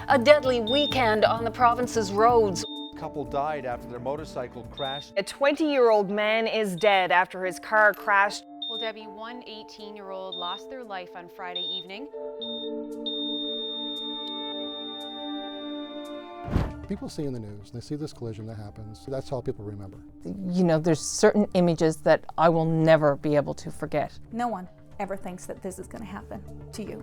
A deadly weekend on the province's roads. A couple died after their motorcycle crashed. A 20-year-old man is dead after his car crashed. Well, Debbie, one 18-year-old lost their life on Friday evening. People see in the news, they see this collision that happens, so that's all people remember. You know, there's certain images that I will never be able to forget. No one ever thinks that this is going to happen to you.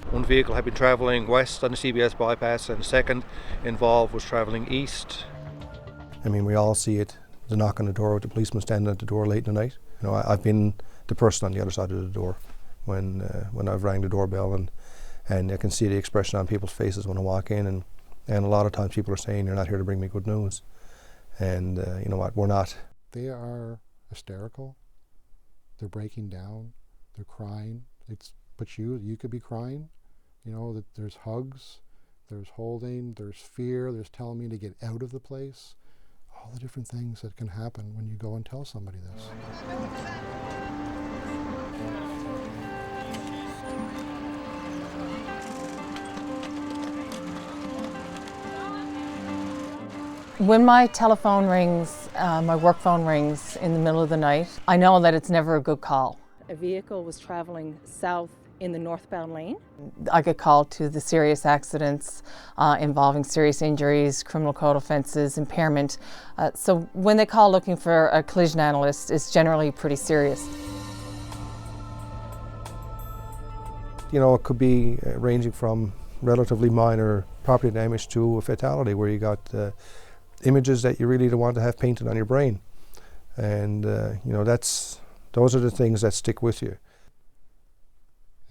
One vehicle had been travelling west on the CBS bypass, and the second involved was travelling east. I mean, we all see it, the knock on the door, with the policeman standing at the door late in the night. You know, I've been the person on the other side of the door when I've rang the doorbell, and I can see the expression on people's faces when I walk in, and a lot of times people are saying, "You're not here to bring me good news," and you know what, we're not. They are hysterical, they're breaking down, they're crying. But you could be crying, you know, that there's hugs, there's holding, there's fear, there's telling me to get out of the place. All the different things that can happen when you go and tell somebody this. When my telephone rings, my work phone rings in the middle of the night, I know that it's never a good call. A vehicle was traveling south in the northbound lane. I get called to the serious accidents involving serious injuries, criminal code offenses, impairment. So when they call looking for a collision analyst, it's generally pretty serious. You know, it could be ranging from relatively minor property damage to a fatality, where you got images that you really don't want to have painted on your brain. And you know, those are the things that stick with you.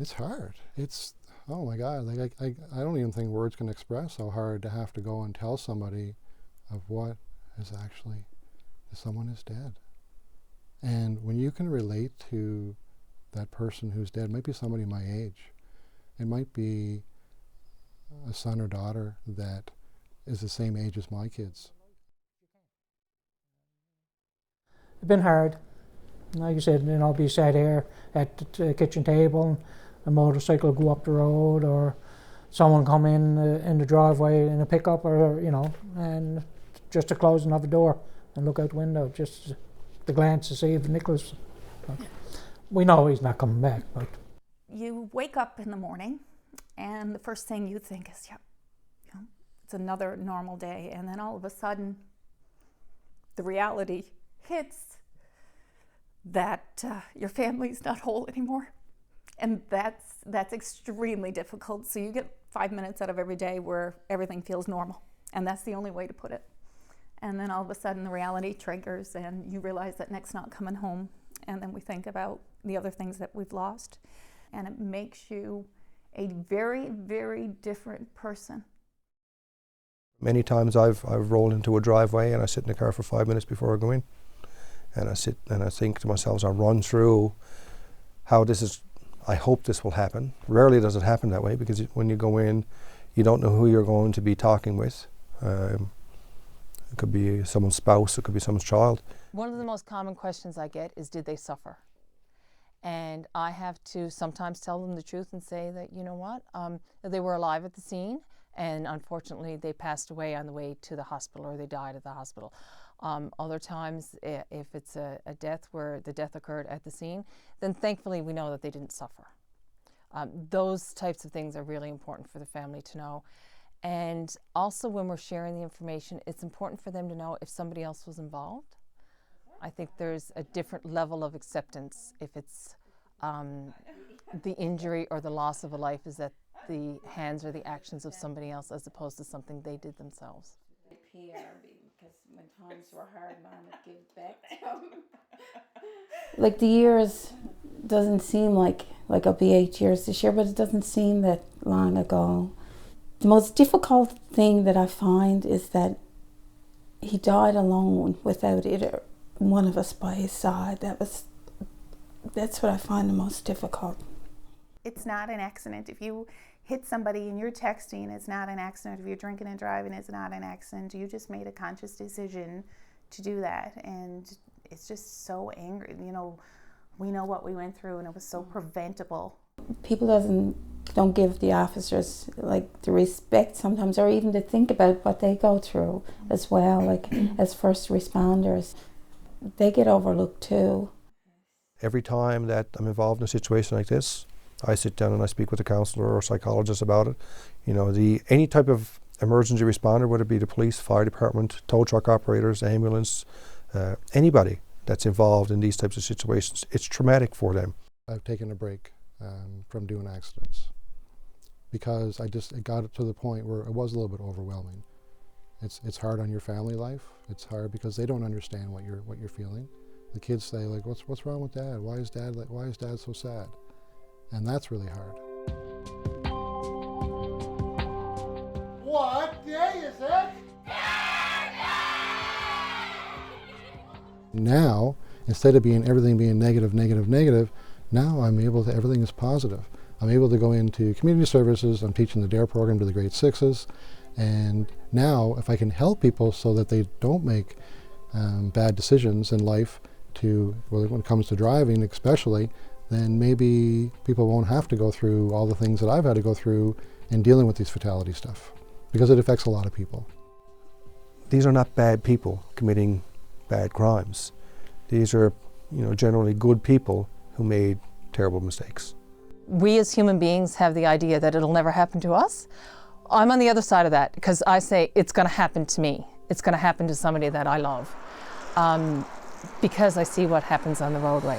It's hard. It's, oh my God, like I don't even think words can express how hard to have to go and tell somebody of what is actually, someone is dead. And when you can relate to that person who's dead, it might be somebody my age, it might be a son or daughter that is the same age as my kids. It's been hard. Like you said, you know, be sat here at the kitchen table, a motorcycle go up the road, or someone come in the driveway in a pickup, or you know, and just the closing of a door and look out the window, just the glance to see if Nicholas. We know he's not coming back, but You wake up in the morning, and the first thing you think is, "Yep, you know, it's another normal day," and then all of a sudden, the reality hits that your family's not whole anymore, and that's extremely difficult. So you get 5 minutes out of every day where everything feels normal, and that's the only way to put it. And then all of a sudden the reality triggers, and you realize that Nick's not coming home, and then we think about the other things that we've lost, and it makes you a very, very different person. Many times I've rolled into a driveway and I sit in the car for 5 minutes before I go in. And I sit and I think to myself, I run through how this is, I hope this will happen. Rarely does it happen that way, because when you go in, you don't know who you're going to be talking with. It could be someone's spouse, it could be someone's child. One of the most common questions I get is, did they suffer? And I have to sometimes tell them the truth and say that, you know what, they were alive at the scene, and unfortunately they passed away on the way to the hospital, or they died at the hospital. Other times, if it's a death where the death occurred at the scene, then thankfully we know that they didn't suffer. Those types of things are really important for the family to know. And also, when we're sharing the information, it's important for them to know if somebody else was involved. I think there's a different level of acceptance if it's the injury or the loss of a life is at the hands or the actions of somebody else, as opposed to something they did themselves. Because when times were hard, Mom would give back to them. Like, the years doesn't seem like I'll be 8 years this year, but it doesn't seem that long ago. The most difficult thing that I find is that he died alone without either one of us by his side. That's what I find the most difficult. It's not an accident. If you hit somebody and you're texting, it's not an accident. If you're drinking and driving, it's not an accident. You just made a conscious decision to do that, and it's just so angry. You know, we know what we went through, and it was so preventable. People don't give the officers like the respect sometimes, or even to think about what they go through as well, like as first responders. They get overlooked too. Every time that I'm involved in a situation like this, I sit down and I speak with a counsellor or a psychologist about it. You know, any type of emergency responder, whether it be the police, fire department, tow truck operators, ambulance, anybody that's involved in these types of situations, it's traumatic for them. I've taken a break from doing accidents because it got to the point where it was a little bit overwhelming. It's hard on your family life. It's hard because they don't understand what you're feeling. The kids say, like, what's wrong with Dad? Why is Dad so sad? And that's really hard. What day is it? Now, instead of everything being negative, now everything is positive. I'm able to go into community services. I'm teaching the DARE program to the grade 6s. And now, if I can help people so that they don't make bad decisions in life, when it comes to driving especially, then maybe people won't have to go through all the things that I've had to go through in dealing with these fatality stuff, because it affects a lot of people. These are not bad people committing bad crimes. These are, generally good people who made terrible mistakes. We as human beings have the idea that it'll never happen to us. I'm on the other side of that because I say it's going to happen to me. It's going to happen to somebody that I love, because I see what happens on the roadway.